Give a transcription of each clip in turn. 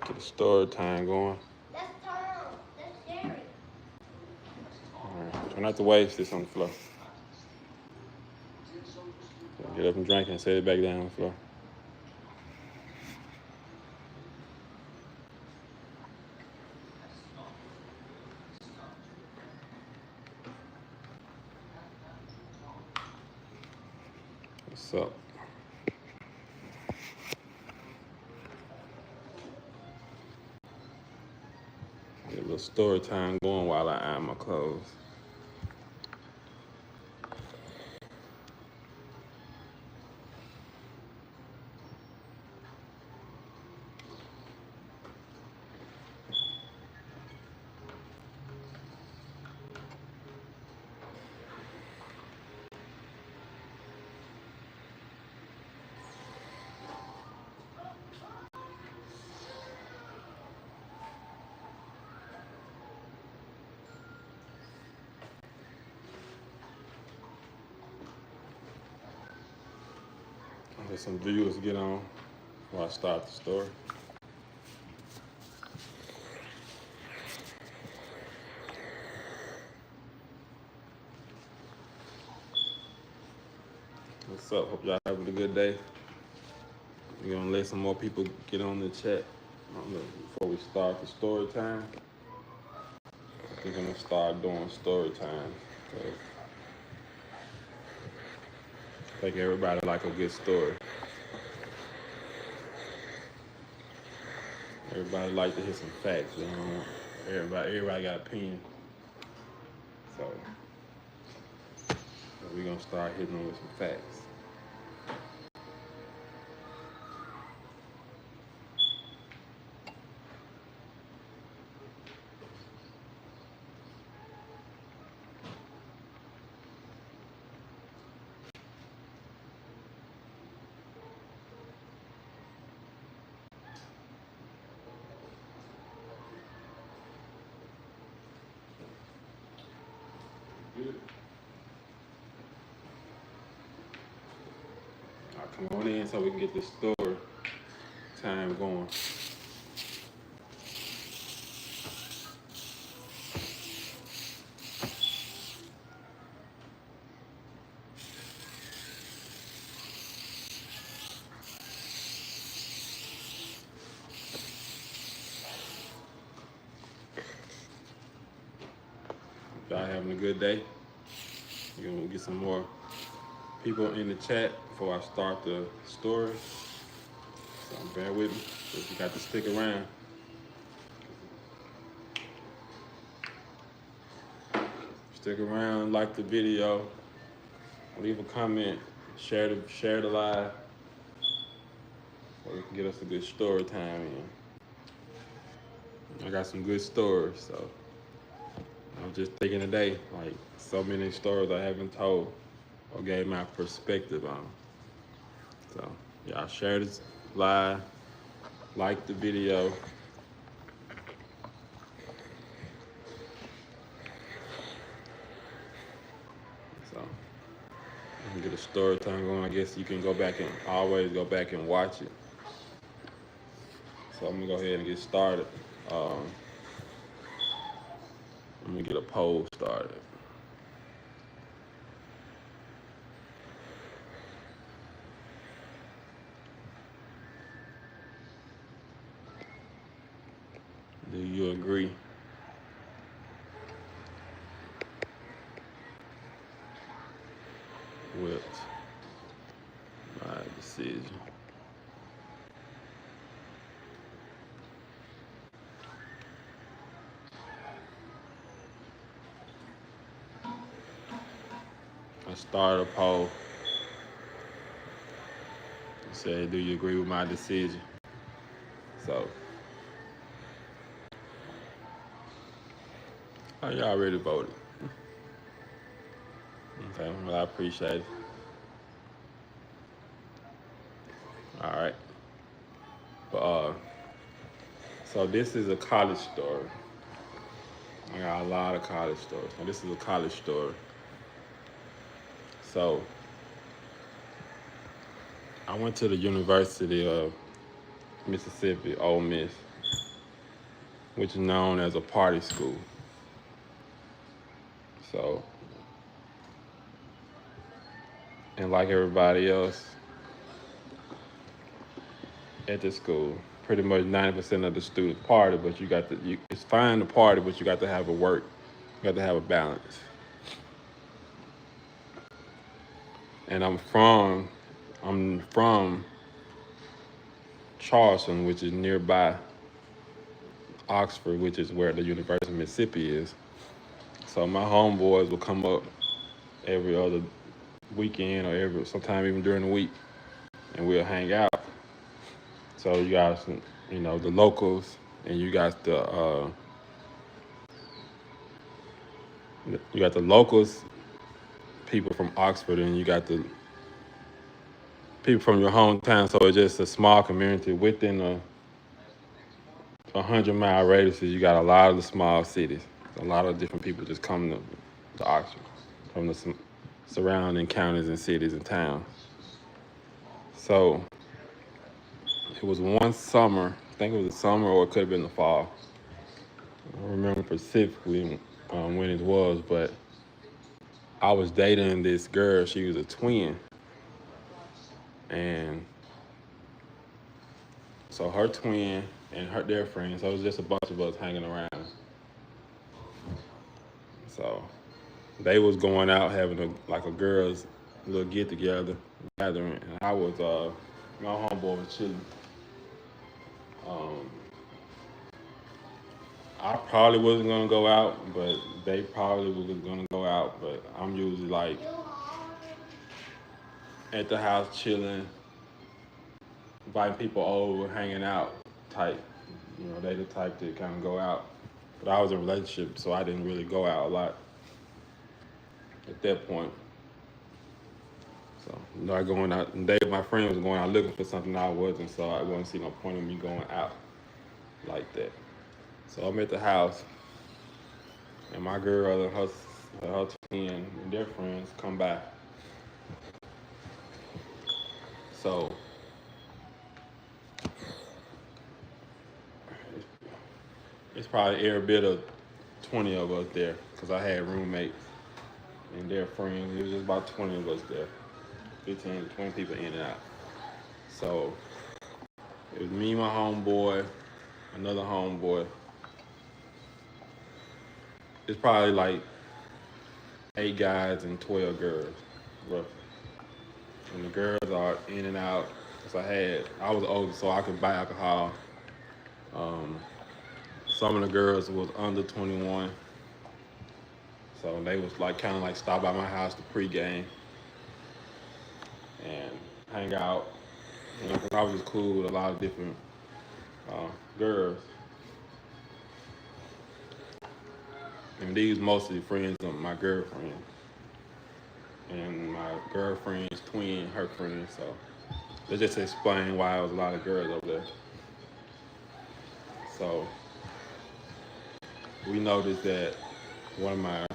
Get the story time going. That's Tom. That's Jerry. Alright, try not to waste this on the floor. Get up and drink and set it back down on the floor. What's up? Get a little story time going while I iron my clothes. Let some viewers get on before I start the story. What's up? Hope y'all having a good day. We're gonna let some more people get on the chat before we start the story time. I think I'm gonna start doing story time. I think everybody like a good story. Everybody like to hear some facts. You know? Everybody got an opinion. So we're gonna start hitting them with some facts. Come on in so we can get this story time going. Y'all having a good day? We're gonna get some more people in the chat before I start the story. So bear with me. You got to stick around. Stick around, like the video, leave a comment, share the live, so we can get us a good story time in. I got some good stories, so I'm just thinking today, like so many stories I haven't told or gave my perspective on. So y'all share this live, like the video. So you can get a story time going. I guess you can always go back and watch it. So I'm gonna go ahead and get started. I'm gonna get a poll started. Do you agree with my decision? I started a poll. It said, do you agree with my decision? So, y'all already voted. Okay, well, I appreciate it. All right. But, so this is a college story. I got a lot of college stories. So this is a college story. So I went to the University of Mississippi, Ole Miss. which is known as a party school. So, and like everybody else at the school, pretty much 90% of the students party, but it's fine to party, but you got to have a work, you got to have a balance. And I'm from Charleston, which is nearby Oxford, which is where the University of Mississippi is. So my homeboys will come up every other weekend or sometime even during the week, and we'll hang out. So you got the locals, and you got the locals, people from Oxford, and you got the people from your hometown. So it's just a small community within a 100-mile radius. You got a lot of the small cities. A lot of different people just come to Oxford from the surrounding counties and cities and towns. So it was one summer. I think it was the summer, or it could have been the fall. I don't remember specifically when it was, but I was dating this girl. She was a twin, and so her twin and their friends. So it was just a bunch of us hanging around. So they was going out having a girls' little get together gathering, and I was my homeboy was chilling. I probably wasn't gonna go out, but they probably was gonna go out. But I'm usually like at the house chilling, inviting people over, hanging out type. They the type that kind of go out. But I was in a relationship, so I didn't really go out a lot at that point. So, I going out, and my friend was going out looking for something I wasn't, so I wouldn't see no point in me going out like that. So I'm at the house, and my girl and her twin and their friends come by. So it's probably every bit of 20 of us there, because I had roommates and their friends. It was just about 20 of us there, 15, 20 people in and out. So it was me, my homeboy, another homeboy. It's probably like 8 guys and 12 girls, roughly. And the girls are in and out. Cause I was older, so I could buy alcohol. Some of the girls was under 21, so they was kind of stop by my house to pregame and hang out. Cause I was just cool with a lot of different girls. And these mostly friends of my girlfriend. And my girlfriend's twin, her friend. So that just explain why there was a lot of girls over there. So we noticed that one of my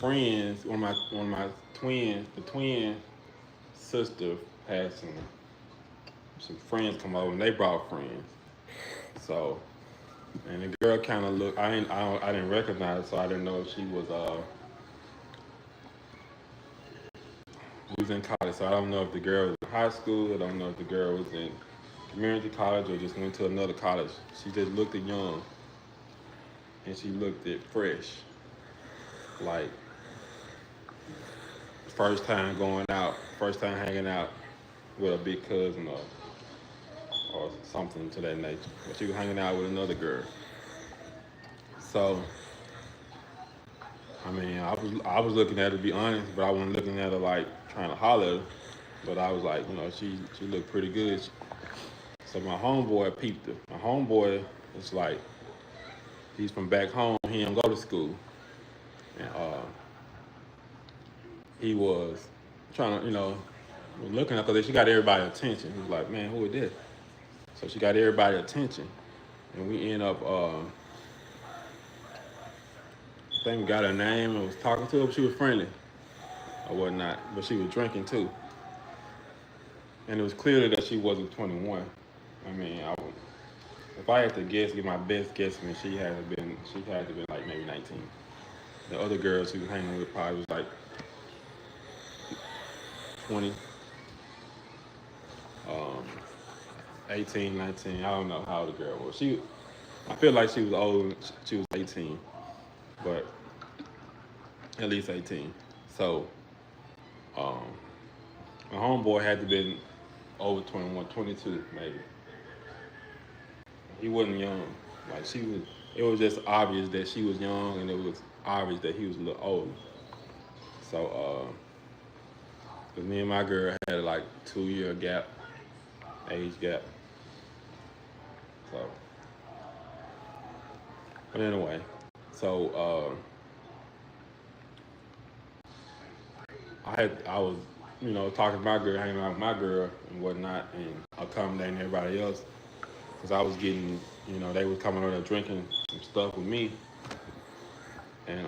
friends, one of my twins, the twin sister had some friends come over, and they brought friends. So, and the girl kind of looked. I didn't recognize her, so I didn't know if she was we was in college. So I don't know if the girl was in high school. I don't know if the girl was in community college or just went to another college. She just looked young, and she looked fresh, like first time going out, first time hanging out with a big cousin or something to that nature. But she was hanging out with another girl. So, I mean, I was looking at her, to be honest, but I wasn't looking at her like trying to holler at her. But I was like, she looked pretty good. So my homeboy peeped her. My homeboy is like, he's from back home. He didn't go to school. And he was trying to, looking at her, because she got everybody's attention. He was like, man, who is this? So she got everybody's attention. And we end up, I think we got her name and was talking to her, but she was friendly or whatnot. But she was drinking too. And it was clear that she wasn't 21. I mean, if I had to guess, give my best guesstimate, she had to been like maybe 19. The other girls he was hanging with probably was like 20, um, 18, 19. I don't know how old the girl was. I feel like she was old. She was 18, but at least 18. So, um, my homeboy had to been over 21, 22 maybe. He wasn't young. Like she was, it was just obvious that she was young, and it was obvious that he was a little old. So, cause me and my girl had like 2 year gap, age gap. So, but anyway, so I was, talking to my girl, hanging out with my girl and whatnot, and accommodating everybody else, cause I was getting, they was coming over there drinking some stuff with me, and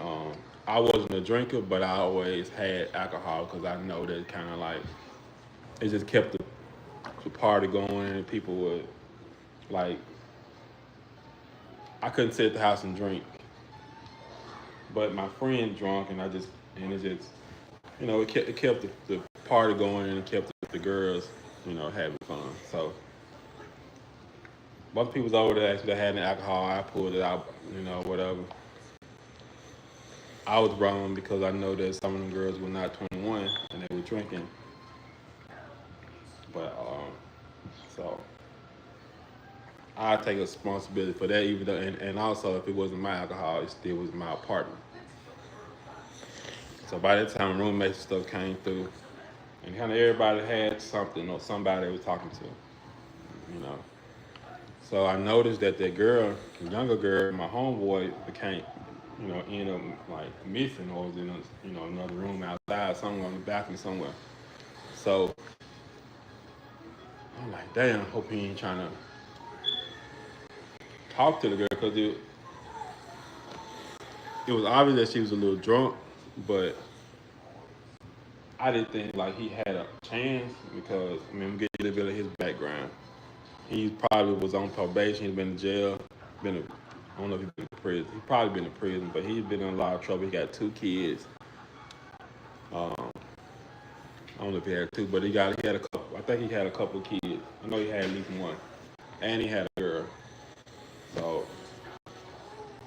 I wasn't a drinker, but I always had alcohol, cause I know that kind of like it just kept the party going, and people would like I couldn't sit at the house and drink, but my friend drunk, and it just it kept the party going, and it kept the girls having fun. So most people was over there actually had an alcohol. I pulled it out, whatever. I was wrong because I know that some of them girls were not 21 and they were drinking. But so I take responsibility for that, even though, and also if it wasn't my alcohol, it still was my apartment. So by that time, roommates and stuff came through, and kind of everybody had something or somebody they was talking to, you know. So I noticed that girl, the younger girl, my homeboy became, ended up like missing, or was in another room outside, somewhere on the balcony somewhere. So I'm like, damn, hope he ain't trying to talk to the girl, because it was obvious that she was a little drunk, but I didn't think like he had a chance, because I'm getting a little bit of his background. He probably was on probation. He's been in jail. I don't know if he's been in prison. He probably been in prison, but he's been in a lot of trouble. He got 2 kids. Um, I don't know if he had two, but he had a couple. I think he had a couple kids. I know he had at least one, and he had a girl. So,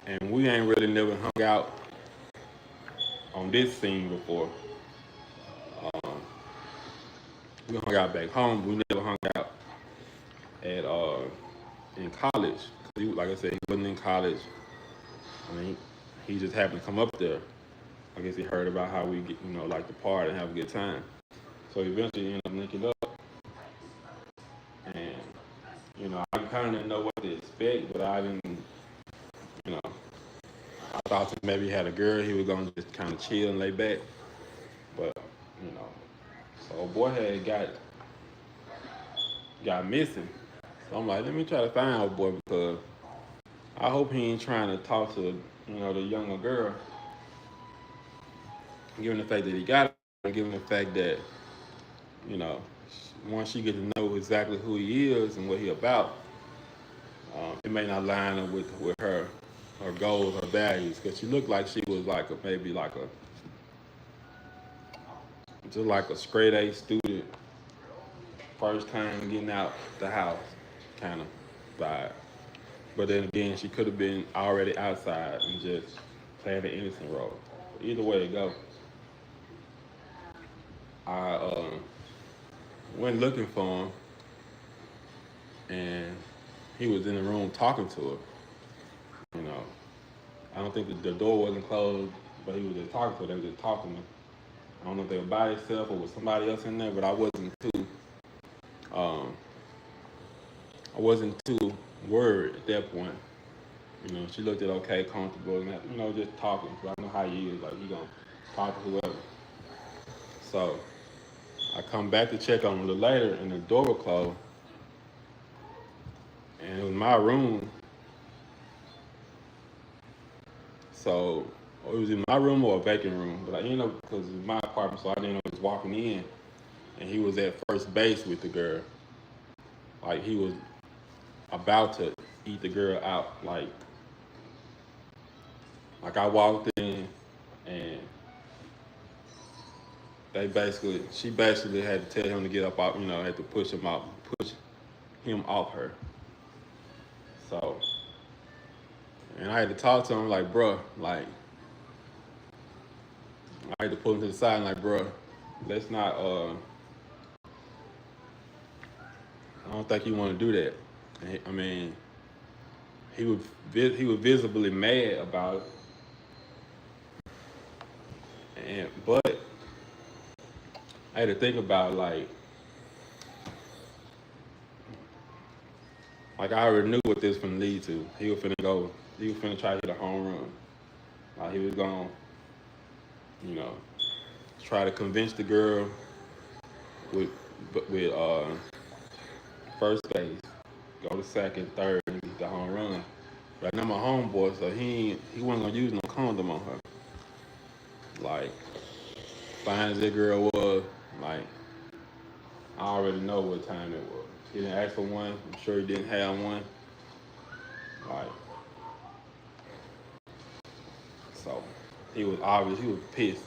and we ain't really never hung out on this scene before. Um, we hung out back home. We never hung out at in college. Like I said, he wasn't in college. I mean, he just happened to come up there. I guess he heard about how we get, like to party and have a good time. So eventually he ended up linking up. And, I kind of know what to expect, but I didn't, I thought that maybe he had a girl, he was going to just kind of chill and lay back. But, so boy had got missing. So I'm like, let me try to find old boy, because I hope he ain't trying to talk to, the younger girl. Given the fact that he got her, given the fact that, once you get to know exactly who he is and what he about, it may not line up with her goals, her values, because she looked like she was just like a straight A student, first time getting out the house kind of vibe. But then again, she could have been already outside and just playing the innocent role. Either way it go, I went looking for him, and he was in the room talking to her. I don't think the door wasn't closed, but he was just talking to her. They were just talking. I don't know if they were by themselves or with somebody else in there, but um, I wasn't too worried at that point. She looked at okay, comfortable, and just talking. But I know how he is. Like, he gonna talk to whoever. So I come back to check on him a little later, and the door was closed, and it was my room. So it was in my room or a vacant room, but because it was my apartment, so I didn't know he was walking in, and he was at first base with the girl. Like, he was about to eat the girl out. Like I walked in and she basically had to tell him to get up off, had to push him off her. So, and I had to talk to him like, bruh, like, I had to pull him to the side and like, bruh, let's not, I don't think you want to do that. I mean, he was visibly mad about it, but I had to think about like I already knew what this was finna lead to. He was finna try to hit a home run. Like he was gonna, you know, try to convince the girl with first base, go to second, third, and get the home run. Right now my homeboy, so he wasn't gonna use no condom on her. Like, fine as that girl was, like I already know what time it was. He didn't ask for one. I'm sure he didn't have one. Like, so he was pissed.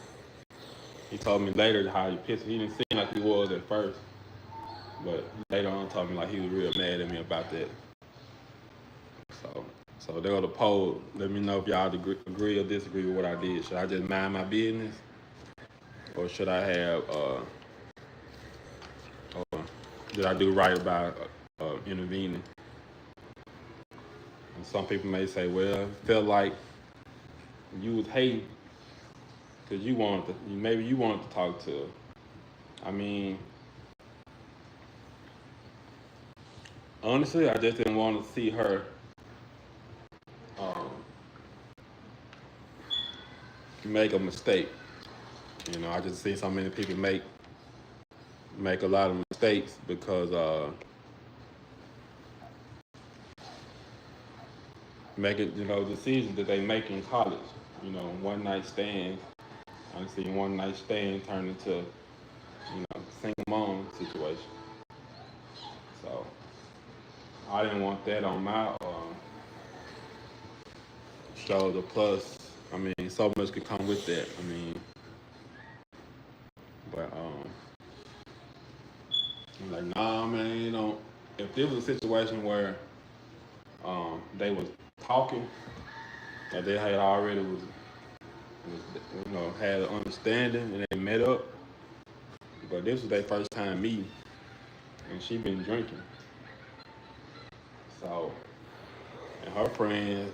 He told me later how he pissed. He didn't seem like he was at first, but later on told me like he was real mad at me about that. So they go to poll. Let me know if y'all agree or disagree with what I did. Should I just mind my business, or should I have did I do right by intervening? And some people may say, well, it felt like you was hating because maybe you wanted to talk to her. I mean, honestly, I just didn't want to see her um, make a mistake. I just see so many people make a lot of mistakes because making decisions that they make in college. One night stands. I've seen one night stand turn into single mom situation. So I didn't want that on my shoulder. Plus, I mean, so much could come with that. I mean, but I'm like, nah, man, if there was a situation where they was talking, or they had already was had an understanding and they met up, but this was their first time meeting, and she been drinking. So, and her friends,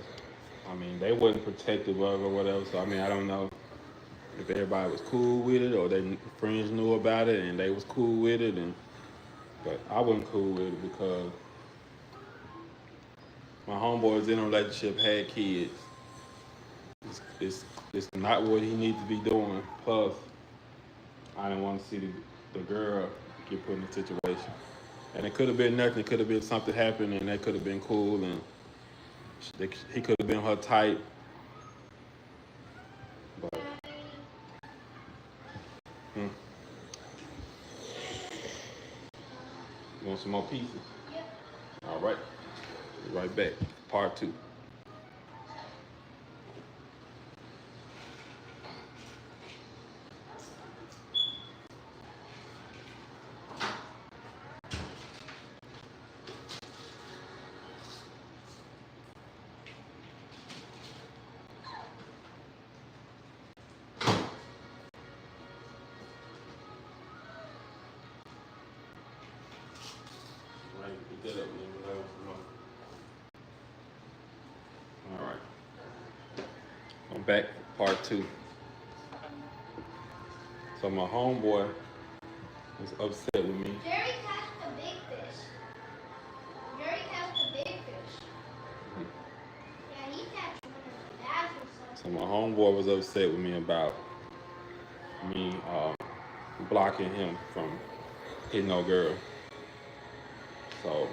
I mean, they wasn't protective of her or whatever. So I mean, I don't know if everybody was cool with it or their friends knew about it and they was cool with it, but I wasn't cool with it because my homeboys in a relationship, had kids. It's not what he needs to be doing. Plus, I didn't want to see the girl get put in a situation. And it could have been nothing. It could have been something happened, and that could have been cool, and he could have been her type. But, you want some more pieces? Yep. All right. Be right back. Part 2. Right, pick that up, man. All right. I'm back. Part 2. So my homeboy was upset with me. Jerry catch the big fish. Jerry catch the big fish. Yeah, he catch one of the bass or So something. my homeboy was upset with me about me blocking him from hitting no girl. So,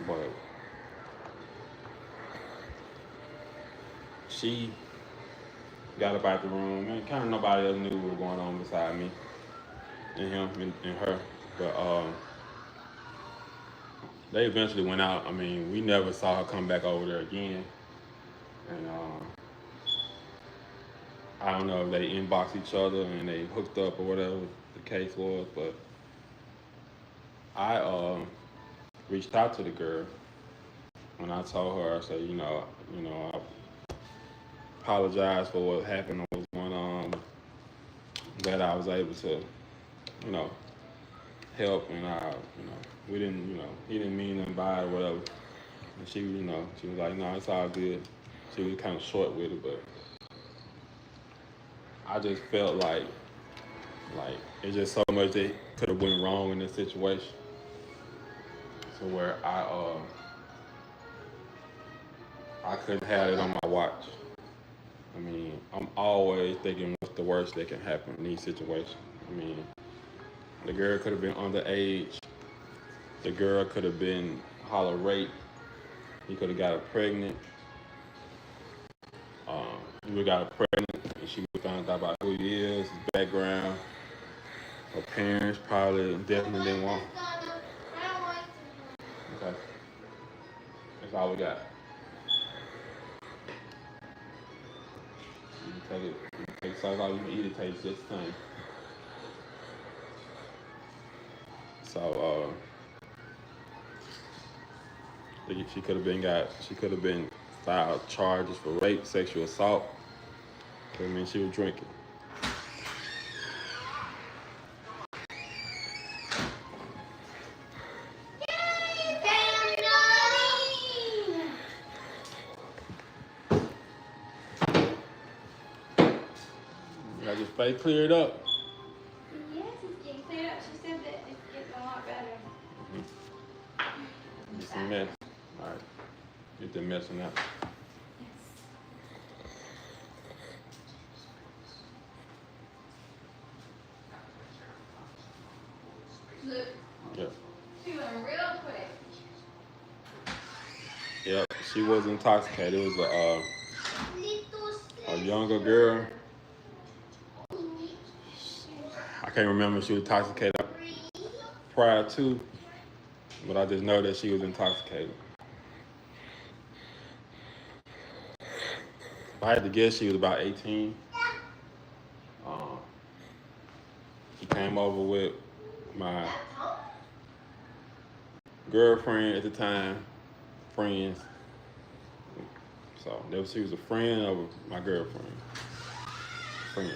but she got up out the room, and kind of nobody else knew what was going on beside me and him and her. But they eventually went out. I mean, we never saw her come back over there again. And I don't know if they inboxed each other and they hooked up or whatever the case was, but I reached out to the girl when I told her. I said, I apologize for what happened or what's going on. That I was able to, you know, help, and we didn't, he didn't mean nothing by it or whatever. And she was like, no, it's all good. She was kind of short with it, but I just felt like it's just so much that could have went wrong in this situation. So where I couldn't have it on my watch. I mean, I'm always thinking what's the worst that can happen in these situations. I mean, the girl could have been underage. The girl could have been holler raped. He could have got her pregnant. He would have got her pregnant, and she would found out about who he is, his background. Her parents probably definitely didn't want him. Okay. That's all we got. You can take it. You can take sauce out. You can eat it. Tastes just the same. So she could have been filed charges for rape, sexual assault. I mean, she was drinking. Got your face cleared up. Yes, it's getting cleared up. She said that it's getting a lot better. Get some mess. All right. Get the messing out. Look. Yep. She went real quick. Yep. She was intoxicated. It was a younger girl. I can't remember if she was intoxicated prior to, but I just know that she was intoxicated. If I had to guess, she was about 18. She came over with my girlfriend at the time, friends. So she was a friend of my girlfriend. Friend.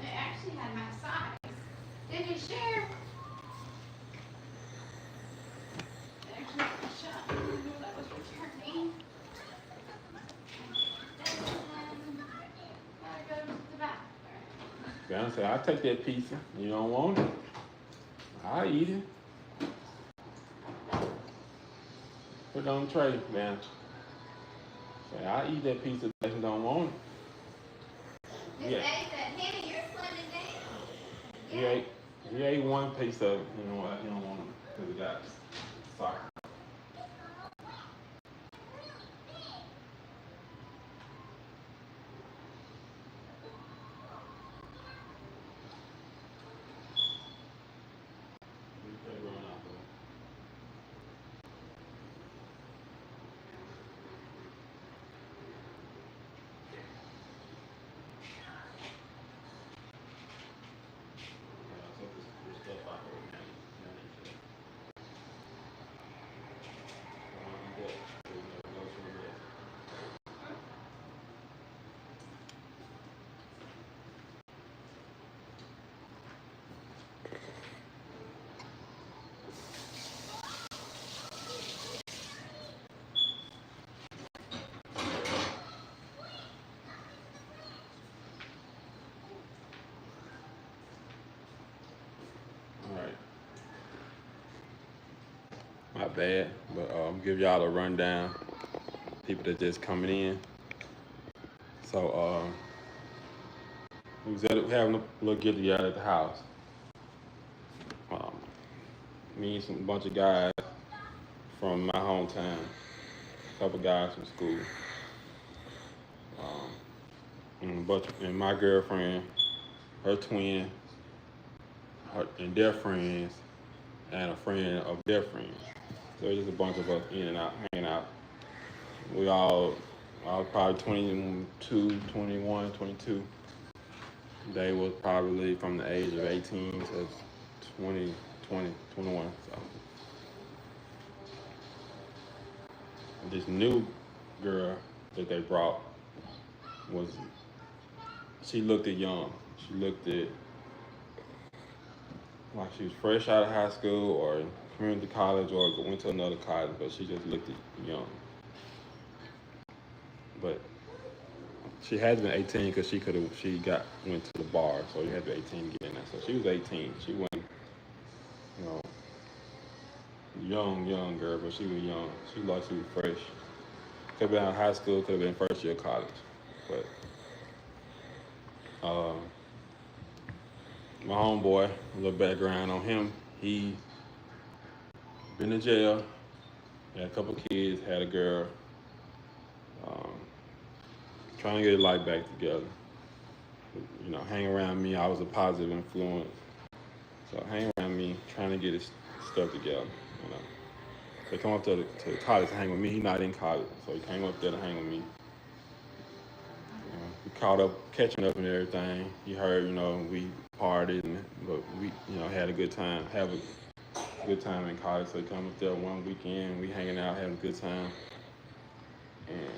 They actually had my size. Did you share? They actually had my shot. I didn't know that was returning. I go to the bathroom. Down said, I'll take that pizza. You don't want it? I'll eat it. Put it on the tray, man. Say, I'll eat that pizza if you don't want it. Miss Yeah. A said, Henny, you're slimming down. He ate one piece of it. You know what? He don't want it because he got soccer. My bad, but give y'all a rundown. People that just coming in. So we was having a little get together at the house. Me and a bunch of guys from my hometown, a couple guys from school, and my girlfriend, her twin, and their friends, and a friend of their friend. So it's just a bunch of us in and out, hanging out. We all, I was probably 22, 21, 22. They was probably from the age of 18 to 20, 20, 21. So this new girl that they brought was, she looked at young. She looked at like she was fresh out of high school or community college or went to another college, but she just looked at young. But she had been 18 because went to the bar, so you had to be 18 to get in there. So she was 18. She wasn't, you know, young girl, but she was young. She looked like she was fresh. Could have been out of high school, could have been first year of college. But my homeboy, a little background on him, he been in jail, had a couple kids, had a girl, um, trying to get his life back together. You know, hang around me, I was a positive influence. So hang around me, trying to get his stuff together. You know, so he come up to the college to hang with me. He not in college, so he came up there to hang with me. We caught up, catching up and everything. He heard, you know, we partied, but we, you know, had a good time. Have a good time in college. So he come up there one weekend, we hanging out, having a good time, and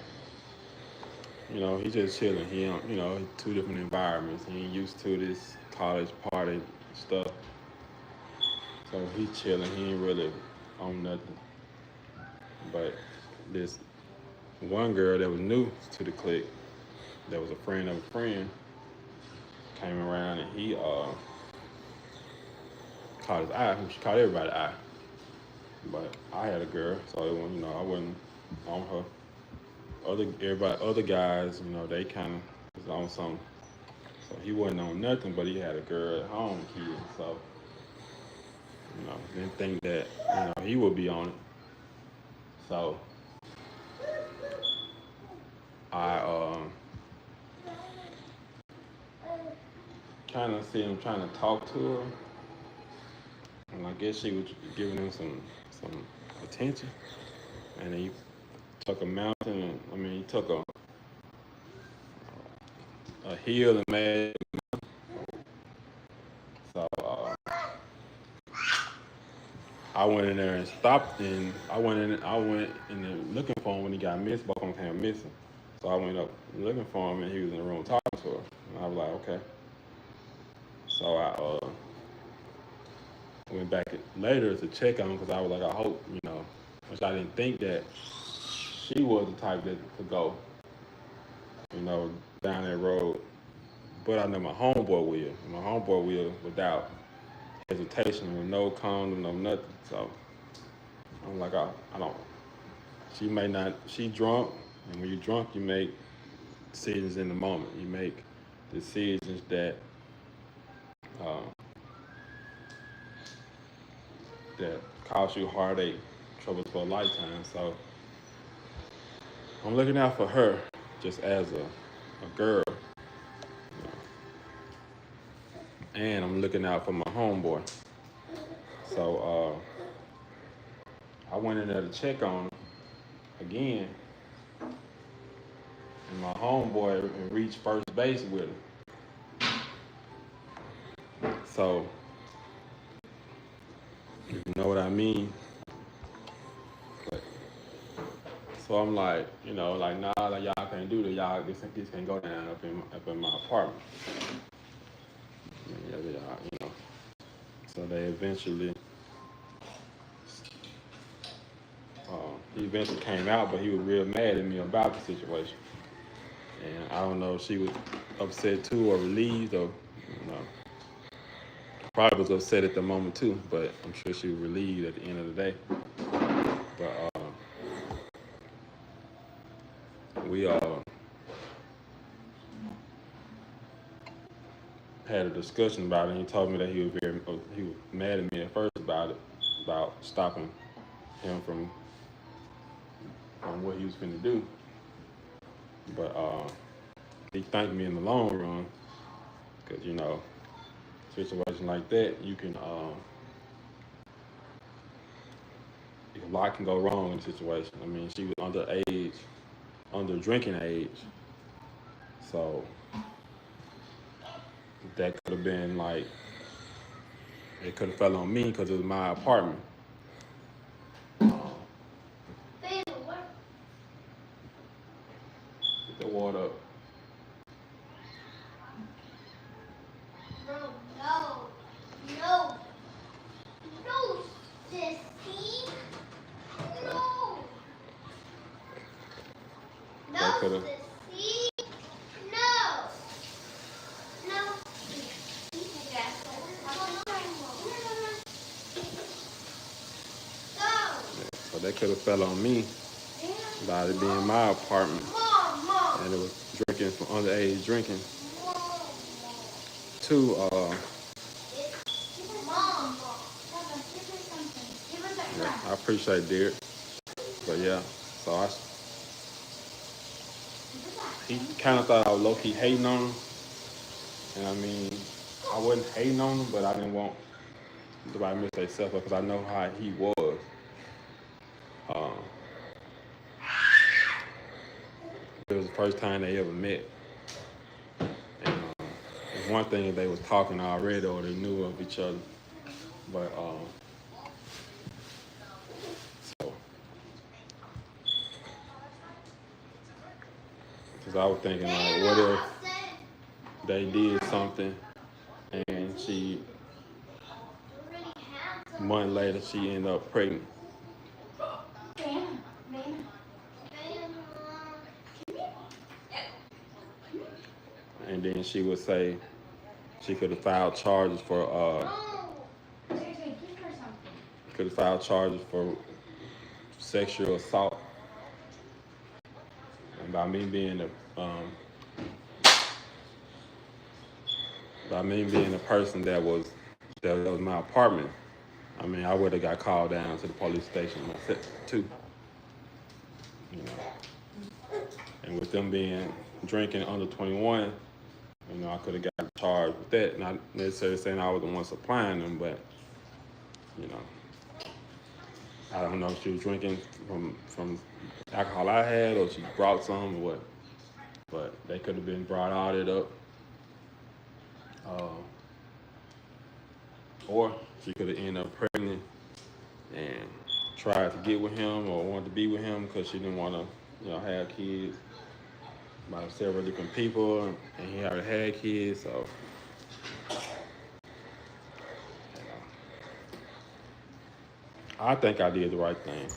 you know, he just chilling. He, you know, two different environments. He ain't used to this college party stuff. So he chilling. He ain't really on nothing. But this one girl that was new to the clique, that was a friend of a friend, came around and he caught his eye. She caught everybody's eye. But I had a girl, so it wasn't, you know, I wasn't on her. Other guys, you know, they kind of was on something. So he wasn't on nothing, but he had a girl at home, kid. So, you know, didn't think that, you know, he would be on it. So I kind of see him trying to talk to her, and I guess she was giving him some attention, and he took a mountain, and he took a hill and made. So I went in there and stopped, and I went in there looking for him when he got missed. Both of them came missing. So I went up looking for him, and he was in the room talking to her. And I was like, okay. So I went back later to check on him because I was like, I hope, you know, which I didn't think that she was the type that could go, you know, down that road. But I know my homeboy will. And my homeboy will without hesitation, with no condom, no nothing. So I'm like, I don't. She may not. She drunk, and when you're drunk, you make decisions in the moment. You make decisions that that cause you heartache, troubles for a lifetime. So I'm looking out for her, just as a girl, you know, and I'm looking out for my homeboy. So I went in there to check on him again, and my homeboy reached first base with her. So, you know what I mean? But, so I'm like, you know, like, nah, like, y'all can't do that. Y'all, this can't go down up in my apartment. Yeah, you know. So they eventually, he eventually came out, but he was real mad at me about the situation. And I don't know if she was upset too or relieved or, you know. Probably was upset at the moment too, but I'm sure she was relieved at the end of the day. But we had a discussion about it, and he told me that he was mad at me at first about it, about stopping him from what he was finna do. But he thanked me in the long run, because, you know, situation like that, you can lot can go wrong in the situation. I mean, she was underage, under drinking age, so that could have been like it could have fell on me because it was my apartment. Babe, what? Get the water up. Bro, no. No. No, sissy. No. No, That coulda- sissy. No. No. Go. So that could have fell on me by it being my apartment, Mom. and it was drinking from underage drinking. Mom. Two, Mom. Papa, give us something. Give us a yeah, crack. I appreciate Derek, but yeah, so he kind of thought I was low key hating on him, and I mean, I wasn't hating on him, but I didn't want nobody to mess themselves up because I know how he was. Um, it was the first time they ever met, and it's one thing if they was talking already or they knew of each other, but so because I was thinking like, what if they did something and she a month later she ended up pregnant. And then she would say she could have filed charges for sexual assault. And by me being the person that was my apartment, I mean I would have got called down to the police station myself too. You know. And with them being drinking under 21, you know, I could have got charged with that. Not necessarily saying I was the one supplying them, but, you know, I don't know if she was drinking from alcohol I had or she brought some or what. But they could have been brought out it up. Or she could have ended up pregnant and tried to get with him or wanted to be with him because she didn't want to, you know, have kids by several different people, and he already had kids, so you know, I think I did the right thing.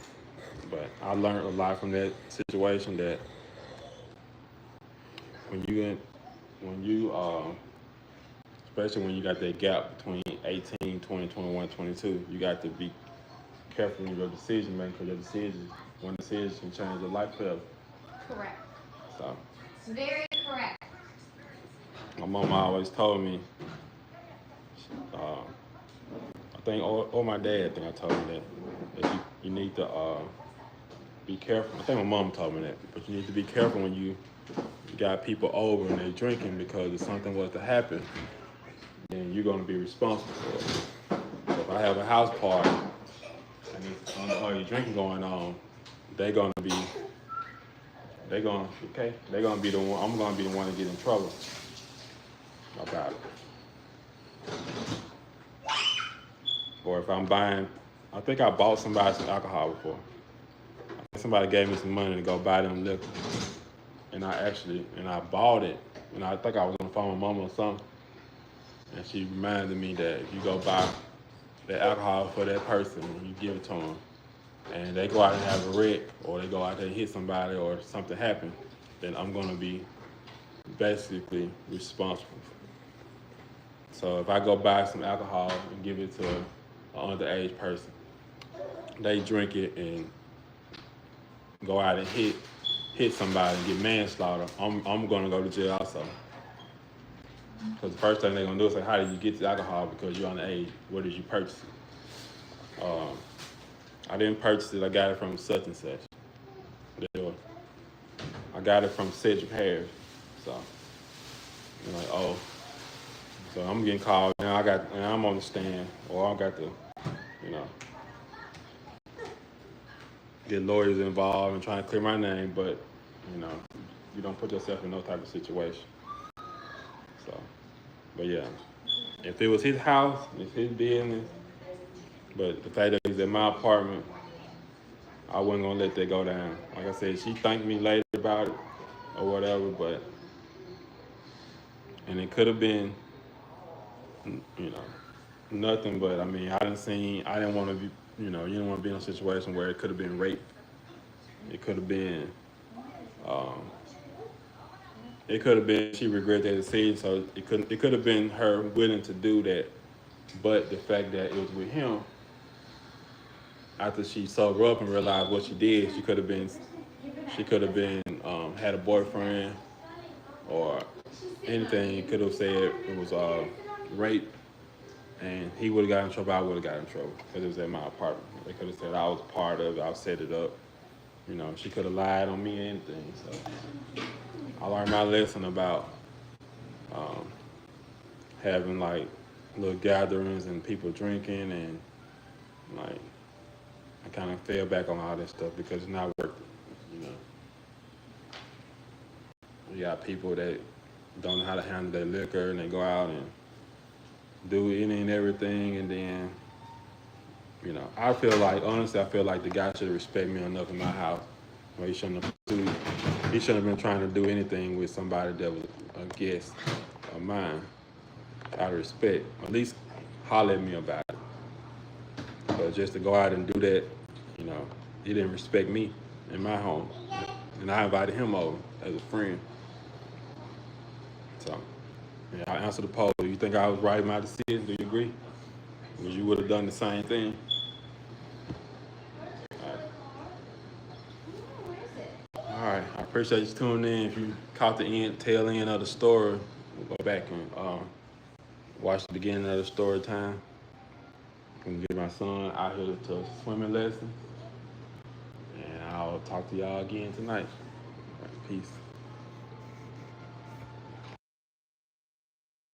But I learned a lot from that situation that when you especially when you got that gap between 18, 20, 21, 22, you got to be careful in your decision making because your decisions, one decision can change your life forever. Correct. So. It's very correct. My mom always told me, I think, or my dad, I think I told me that you need to be careful. I think my mom told me that, but you need to be careful when you got people over and they're drinking because if something was to happen, then you're going to be responsible for it. So if I have a house party and there's all your drinking going on, they're going to be the one, I'm going to be the one to get in trouble about it. Or if I'm buying, I think I bought somebody some alcohol before. Somebody gave me some money to go buy them liquor. And I bought it. And I think I was on the phone with mama or something. And she reminded me that if you go buy the alcohol for that person and you give it to them, and they go out and have a wreck, or they go out there and hit somebody, or something happen, then I'm going to be basically responsible. So if I go buy some alcohol and give it to an underage person, they drink it and go out and hit somebody and get manslaughter, I'm going to go to jail also. Because the first thing they're going to do is say, how did you get the alcohol? Because you're underage. Where did you purchase it? I didn't purchase it. I got it from such and such. I got it from Cedric Harris. So, you're like, oh. So I'm getting called. Now I'm on the stand. Or I got the, you know. get lawyers involved and trying to clear my name, but you know, you don't put yourself in no type of situation. So, but yeah, if it was his house, it's his business. But the fact that he's in my apartment, I wasn't gonna let that go down. Like I said, she thanked me later about it or whatever, but and it could have been, you know, nothing. But I mean, I didn't want to be, you didn't want to be in a situation where it could have been rape. It could have been, um, it could have been she regretted that decision. So it could have been her willing to do that, but the fact that it was with him, after she sobered up and realized what she did, she could have been had a boyfriend or anything. Could have said it was rape, and he would have got in trouble. I would have got in trouble because it was at my apartment. They could have said I was a part of it. I set it up. She could have lied on me or anything. So I learned my lesson about um, having like little gatherings and people drinking, and like I kind of fell back on all that stuff because it's not worth it. You got people that don't know how to handle their liquor, and they go out and do any and everything, and then honestly, I feel like the guy should respect me enough in my house where he shouldn't have been trying to do anything with somebody that was a guest of mine. Out of respect, at least holler at me about it. But just to go out and do that, he didn't respect me in my home, and I invited him over as a friend. So, yeah, I answered the poll. Do you think I was right in my decision? Do you agree? Because you would have done the same thing. All right, I appreciate you tuning in. If you caught the tail end of the story, we'll go back and watch the beginning of the story time. I'm gonna get my son out here to a swimming lesson, and I'll talk to y'all again tonight. All right, peace.